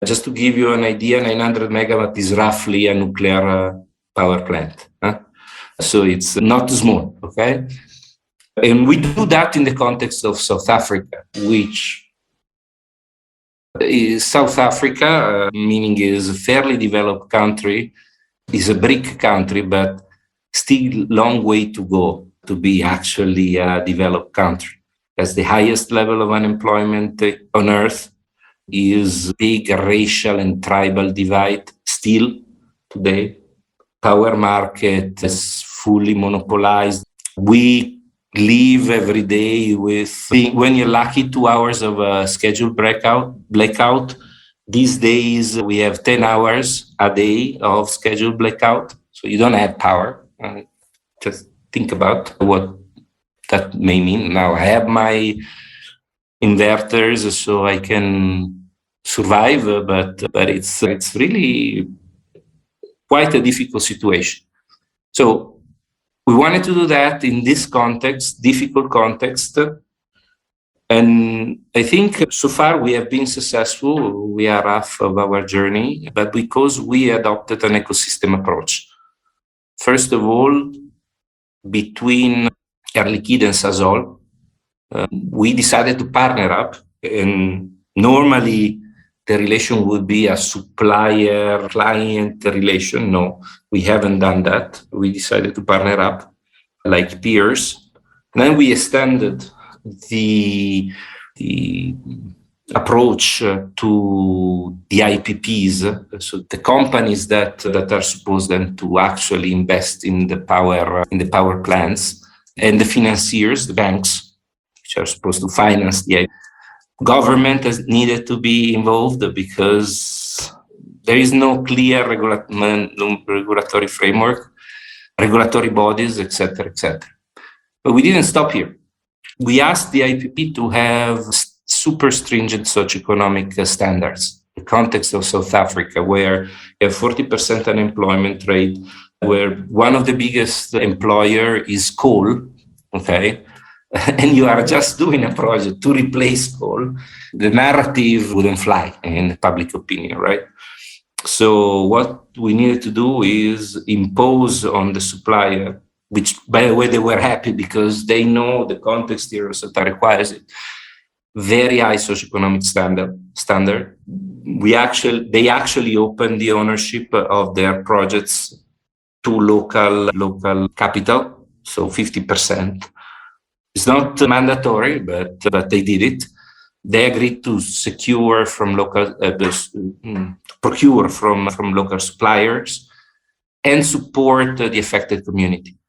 Just to give you an idea, 900 megawatt is roughly a nuclear power plant. So it's not small, okay? And we do that in the context of South Africa, which is South Africa, meaning is a fairly developed country, is a BRIC country, but still long way to go to be actually a developed country. As the highest level of unemployment on earth is big racial and tribal divide still today. Power market is fully monopolized. We live every day with, when you're lucky, 2 hours of a scheduled blackout. These days, we have 10 hours a day of scheduled blackout. So you don't have power. Just think about what that may mean. Now I have my inverters so I can survive, but it's really quite a difficult situation. So we wanted to do that in this context, difficult context. And I think so far we have been successful. We are half of our journey, but because we adopted an ecosystem approach. First of all, between Air Liquide and Sasol, we decided to partner up. And normally the relation would be a supplier-client relation. No, we haven't done that. We decided to partner up like peers. And then we extended the approach to the IPPs, so the companies that are supposed then to actually invest in the power plants, and the financiers, the banks, which are supposed to finance the government has needed to be involved because there is no clear regulatory framework, regulatory bodies, etc., etc. But we didn't stop here. We asked the IPP to have super stringent socioeconomic standards. The context of South Africa, where you have 40% unemployment rate, where one of the biggest employer is coal, okay, and you are just doing a project to replace coal, the narrative wouldn't fly in public opinion, right? So what we needed to do is impose on the supplier, which, by the way, they were happy because they know the context here that requires it, very high socioeconomic standard. They actually opened the ownership of their projects to local capital, so 50%. It's not mandatory, but they did it. They agreed to secure from local, procure from local suppliers, and support the affected community.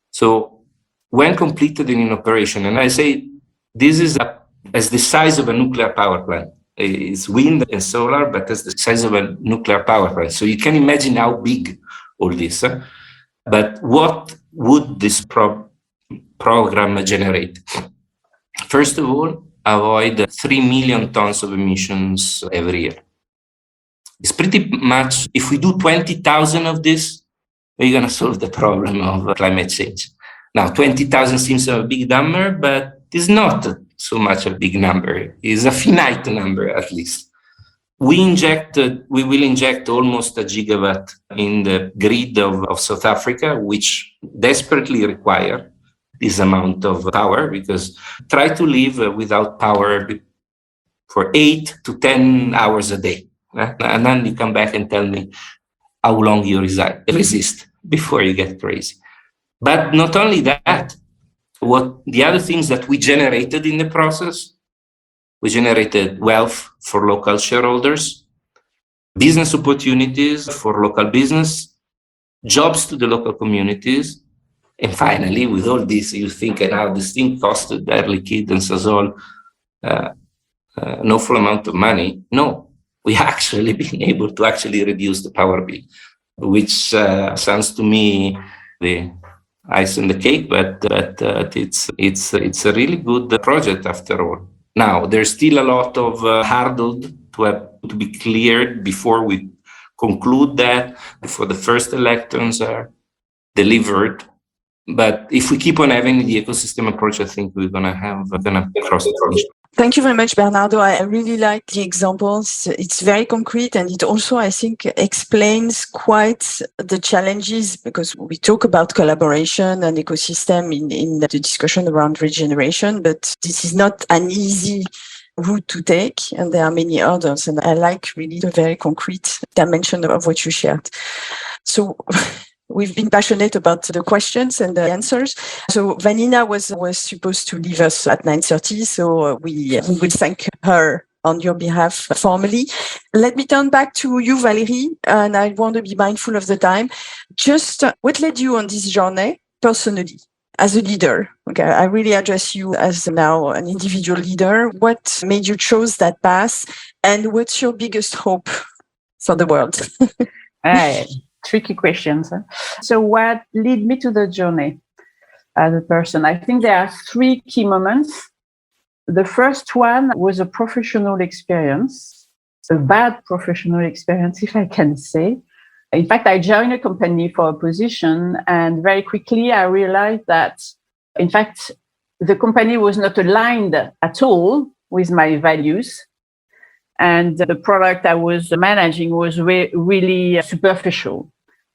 So when completed in operation, and I say this is as the size of a nuclear power plant. It's wind and solar, but it's the size of a nuclear power plant. So you can imagine how big all this. But what would this program generate? First of all, avoid 3 million tons of emissions every year. It's pretty much, if we do 20,000 of this, we're going to solve the problem of climate change. Now, 20,000 seems a big number, but it's not so much a big number. It's a finite number, at least. We will inject almost a gigawatt in the grid of South Africa, which desperately require this amount of power, because try to live without power for 8 to 10 hours a day. And then you come back and tell me how long you resist before you get crazy. But not only that, what the other things that we generated in the process, we generated wealth for local shareholders, business opportunities for local business, jobs to the local communities. And finally, with all this, you think how this thing costed Air Liquide and Sasol an awful amount of money. No, we actually been able to actually reduce the power bill, which sounds to me the ice on the cake, but it's a really good project after all. Now, there's still a lot of hurdles to be cleared before we conclude that, before the first elections are delivered. But if we keep on having the ecosystem approach, I think we're gonna cross the finish. Thank you very much, Bernardo. I really like the examples. It's very concrete, and it also, I think, explains quite the challenges, because we talk about collaboration and ecosystem in the discussion around regeneration, but this is not an easy route to take, and there are many others. And I like really the very concrete dimension of what you shared. So We've been passionate about the questions and the answers. So Vanina was supposed to leave us at 9:30, so we will thank her on your behalf formally. Let me turn back to you, Valérie, and I want to be mindful of the time. Just what led you on this journey personally as a leader? Okay, I really address you as now an individual leader. What made you choose that path, and what's your biggest hope for the world? Tricky questions. So what led me to the journey as a person? I think there are three key moments. The first one was a professional experience, a bad professional experience, if I can say. In fact, I joined a company for a position, and very quickly I realized that, in fact, the company was not aligned at all with my values. And the product I was managing was really superficial.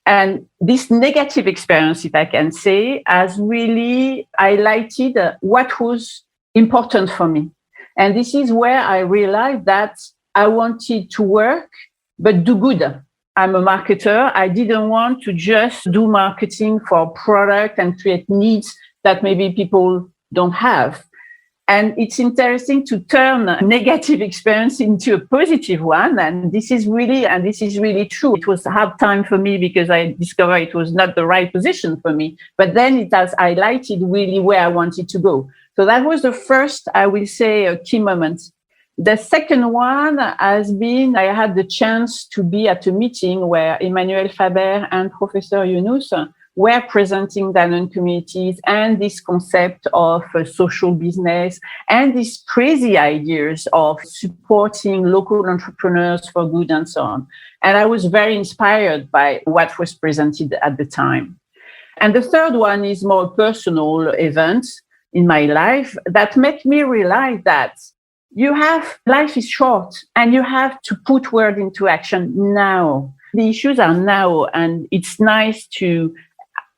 And this negative experience, if I can say, has really highlighted what was important for me. And this is where I realized that I wanted to work, but do good. I'm a marketer. I didn't want to just do marketing for product and create needs that maybe people don't have. And it's interesting to turn a negative experience into a positive one. And this is really true. It was a hard time for me because I discovered it was not the right position for me. But then it has highlighted really where I wanted to go. So that was the first, I will say, a key moment. The second one has been, I had the chance to be at a meeting where Emmanuel Faber and Professor Yunus were presenting Danone communities and this concept of social business and these crazy ideas of supporting local entrepreneurs for good and so on. And I was very inspired by what was presented at the time. And the third one is more personal event in my life that made me realize that life is short and you have to put word into action now. The issues are now, and it's nice to,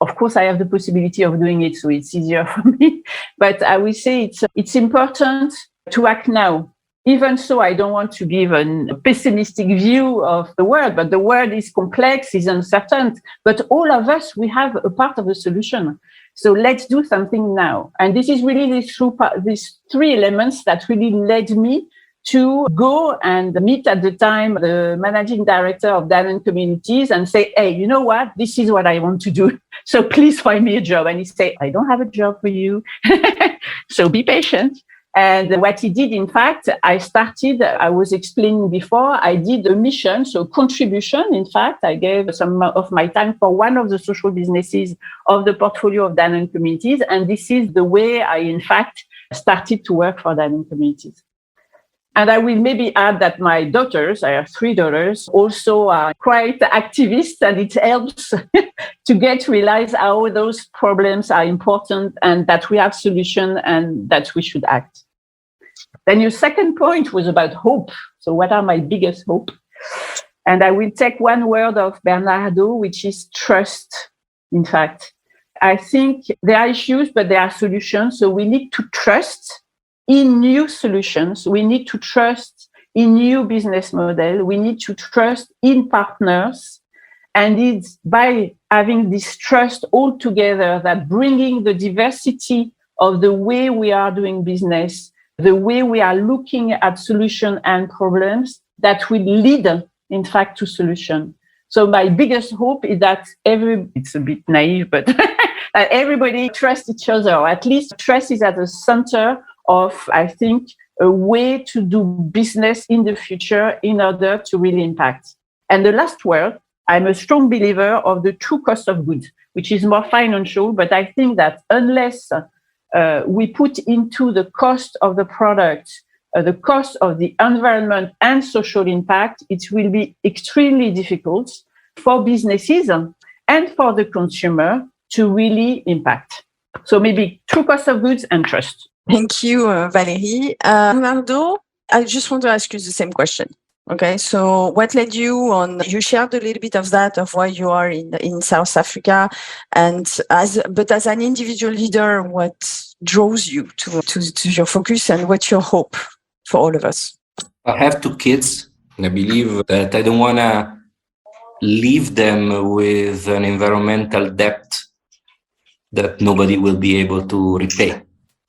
of course, I have the possibility of doing it, so it's easier for me. But I will say it's important to act now. Even so, I don't want to give a pessimistic view of the world, but the world is complex, is uncertain. But all of us, we have a part of the solution. So let's do something now. And this is really these three elements that really led me to go and meet at the time the managing director of Danone Communities and say, hey, you know what? This is what I want to do. So please find me a job. And he said, I don't have a job for you. So be patient. And what he did, in fact, I was explaining before, I did a mission, so contribution. In fact, I gave some of my time for one of the social businesses of the portfolio of Danone Communities. And this is the way I, in fact, started to work for Danone Communities. And I will maybe add that my daughters, I have 3 daughters, also are quite activists, and it helps to realize how those problems are important and that we have solutions and that we should act. Then your second point was about hope. So what are my biggest hope? And I will take one word of Bernardo, which is trust, in fact. I think there are issues, but there are solutions. So we need to trust in new solutions. We need to trust in new business model. We need to trust in partners. And it's by having this trust all together that bringing the diversity of the way we are doing business, the way we are looking at solutions and problems, that will lead, in fact, to solution. So my biggest hope is that it's a bit naive, but that everybody trusts each other, or at least trust is at the center of, I think, a way to do business in the future in order to really impact. And the last word, I'm a strong believer of the true cost of good, which is more financial, but I think that unless we put into the cost of the product, the cost of the environment and social impact, it will be extremely difficult for businesses and for the consumer to really impact. So maybe true cost of goods and trust. Thank you, Valérie. Bernardo, I just want to ask you the same question. Okay, so what led you on? You shared a little bit of that, of why you are in South Africa, but as an individual leader, what draws you to your focus, and what's your hope for all of us? I have 2 kids, and I believe that I don't want to leave them with an environmental debt that nobody will be able to repay.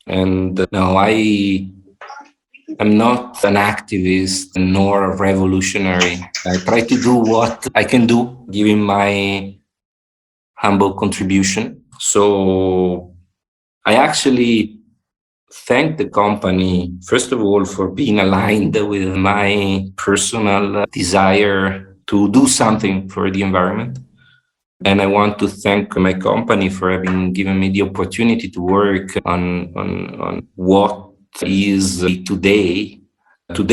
And now I am not an activist nor a revolutionary. I try to do what I can do, giving my humble contribution. So I actually thank the company, first of all, for being aligned with my personal desire to do something for the environment. And I want to thank my company for having given me the opportunity to work on what is to date, the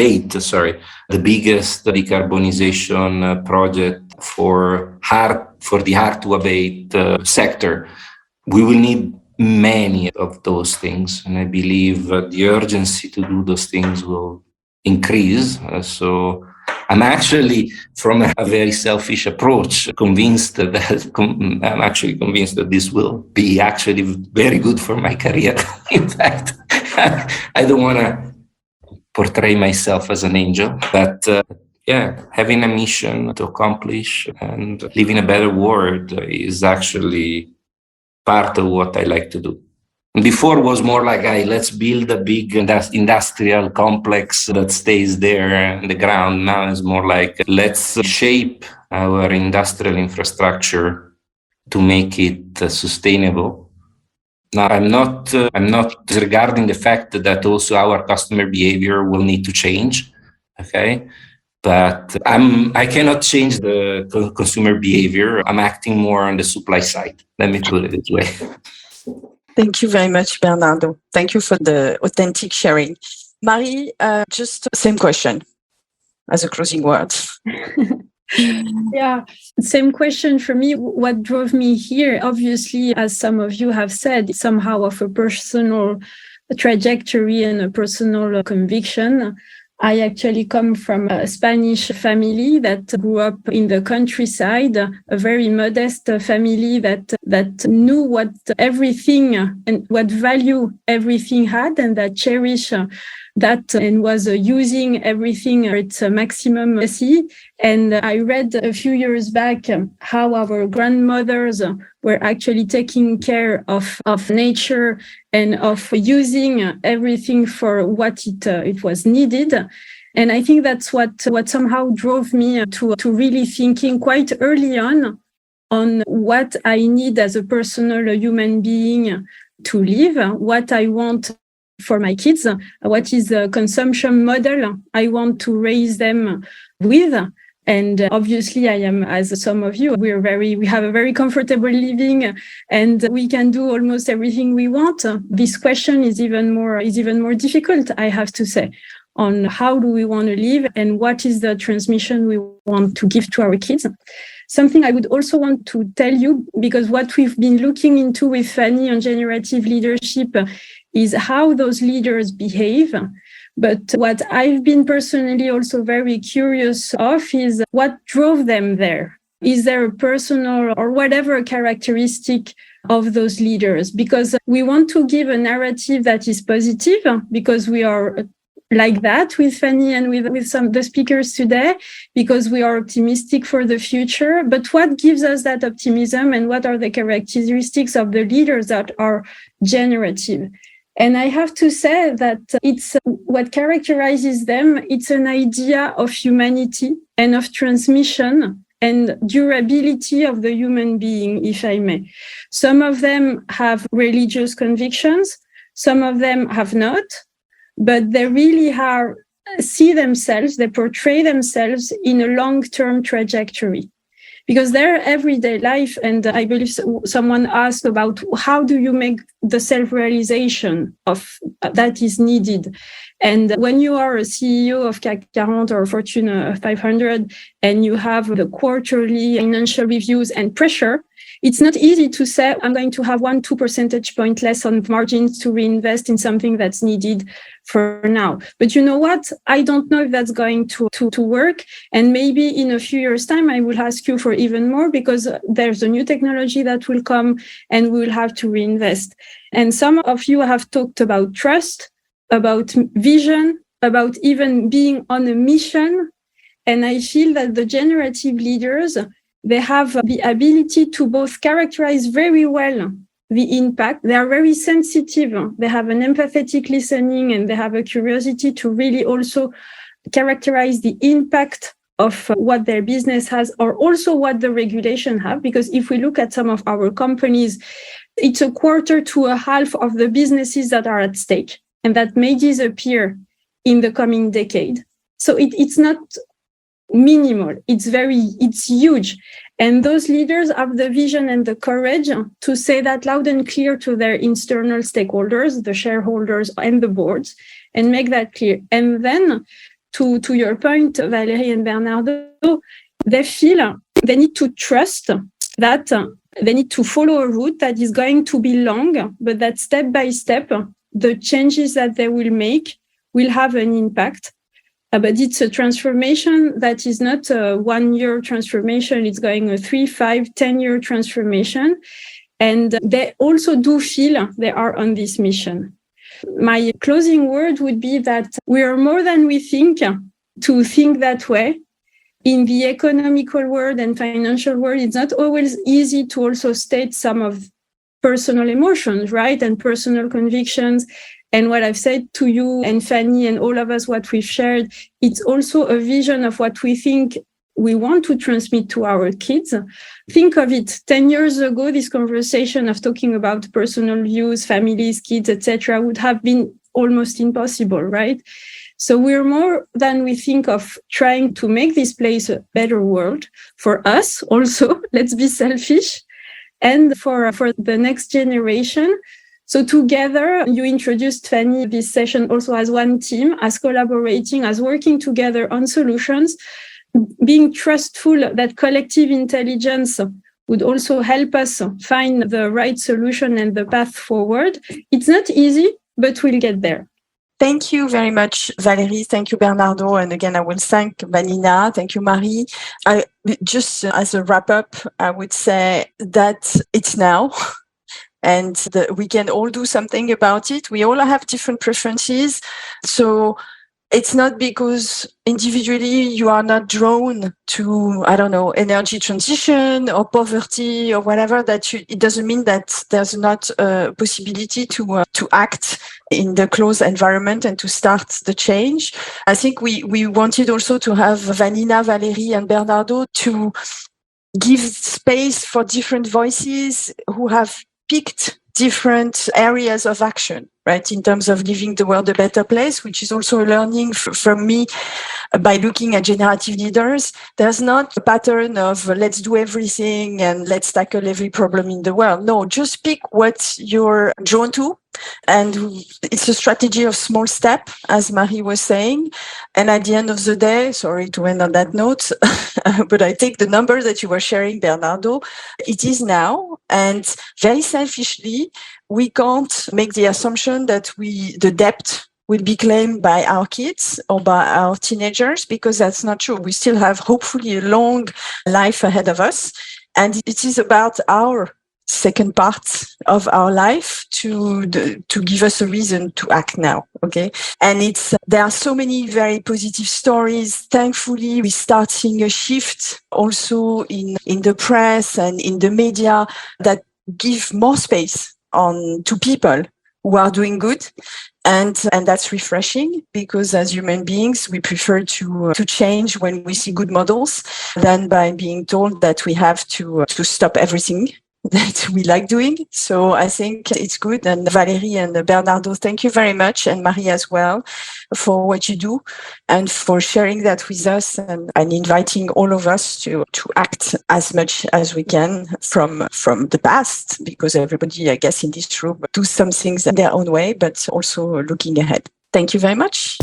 biggest decarbonization project for the hard to abate sector. We will need many of those things, and I believe the urgency to do those things will increase. So I'm actually, from a very selfish approach, convinced that this will be actually very good for my career. In fact, I don't want to portray myself as an angel, but having a mission to accomplish and live in a better world is actually part of what I like to do. Before was more like, let's build a big industrial complex that stays there in the ground. Now it's more like, let's shape our industrial infrastructure to make it sustainable. Now, I'm not disregarding the fact that also our customer behavior will need to change. Okay. But I cannot change the consumer behavior. I'm acting more on the supply side. Let me put it this way. Thank you very much, Bernardo. Thank you for the authentic sharing. Marie, just same question as a closing word. Yeah, same question for me. What drove me here, obviously, as some of you have said, somehow of a personal trajectory and a personal conviction. I actually come from a Spanish family that grew up in the countryside, a very modest family that knew what everything and what value everything had, and that cherish that and was using everything at its maximum. And I read a few years back how our grandmothers were actually taking care of nature and of using everything for what it was needed. And I think that's what somehow drove me to really thinking quite early on what I need as a personal human being to live, what I want for my kids, what is the consumption model I want to raise them with. And obviously, I am, as some of you, we have a very comfortable living, and we can do almost everything we want. This question is even more difficult, I have to say, on how do we want to live and what is the transmission we want to give to our kids. Something I would also want to tell you, because what we've been looking into with Fanny on generative leadership is how those leaders behave. But what I've been personally also very curious of is what drove them there. Is there a personal or whatever characteristic of those leaders? Because we want to give a narrative that is positive, because we are like that with Fanny and with some of the speakers today, because we are optimistic for the future. But what gives us that optimism, and what are the characteristics of the leaders that are generative? And I have to say that it's what characterizes them. It's an idea of humanity and of transmission and durability of the human being, if I may. Some of them have religious convictions, some of them have not, but they really see themselves, they portray themselves in a long-term trajectory. Because their everyday life, and I believe someone asked about how do you make the self-realization of that is needed. And when you are a CEO of CAC 40 or Fortune 500, and you have the quarterly financial reviews and pressure, it's not easy to say, I'm going to have 1-2 percentage point less on margins to reinvest in something that's needed for now. But you know what? I don't know if that's going to work. And maybe in a few years' time, I will ask you for even more, because there's a new technology that will come and we will have to reinvest. And some of you have talked about trust, about vision, about even being on a mission. And I feel that the generative leaders they have the ability to both characterize very well the impact. They are very sensitive. They have an empathetic listening, and they have a curiosity to really also characterize the impact of what their business has, or also what the regulation have. Because if we look at some of our companies, it's a quarter to a half of the businesses that are at stake, and that may disappear in the coming decade. So it's not minimal. It's huge. And those leaders have the vision and the courage to say that loud and clear to their internal stakeholders, the shareholders and the boards, and make that clear. And then, to your point, Valérie and Bernardo, they feel they need to trust that they need to follow a route that is going to be long, but that step by step, the changes that they will make will have an impact. But it's a transformation that is not a 1 year transformation. It's going a 3, 5, 10-year transformation. And they also do feel they are on this mission. My closing word would be that we are more than we think to think that way. In the economical world and financial world, it's not always easy to also state some of personal emotions, right? And personal convictions. And what I've said to you and Fanny and all of us, what we've shared, it's also a vision of what we think we want to transmit to our kids. Think of it, 10 years ago, this conversation of talking about personal views, families, kids, etc., would have been almost impossible, right? So we're more than we think of trying to make this place a better world for us also, let's be selfish, and for the next generation. So together, you introduced, Fanny, this session also as one team, as collaborating, as working together on solutions, being trustful that collective intelligence would also help us find the right solution and the path forward. It's not easy, but we'll get there. Thank you very much, Valérie. Thank you, Bernardo. And again, I will thank Vanina. Thank you, Marie. Just as a wrap up, I would say that it's now. And we can all do something about it. We all have different preferences. So it's not because individually you are not drawn to, I don't know, energy transition or poverty or whatever, it doesn't mean that there's not a possibility to act in the closed environment and to start the change. I think we wanted also to have Vanina, Valérie and Bernardo to give space for different voices who have picked different areas of action, right, in terms of leaving the world a better place, which is also a learning from me by looking at generative leaders. There's not a pattern of let's do everything and let's tackle every problem in the world. No, just pick what you're drawn to. And it's a strategy of small step, as Marie was saying. And at the end of the day, sorry to end on that note, but I take the number that you were sharing, Bernardo. It is now. And very selfishly, we can't make the assumption that the debt will be claimed by our kids or by our teenagers, because that's not true. We still have hopefully a long life ahead of us. And it is about our second part of our life to give us a reason to act now. Okay. And there are so many very positive stories. Thankfully, we start seeing a shift also in the press and in the media that give more space to people who are doing good. And that's refreshing, because as human beings, we prefer to change when we see good models than by being told that we have to stop everything that we like doing. So I think it's good. And Valérie and Bernardo, thank you very much. And Marie as well, for what you do and for sharing that with us and inviting all of us to act as much as we can from the past, because everybody, I guess, in this room do some things in their own way, but also looking ahead. Thank you very much.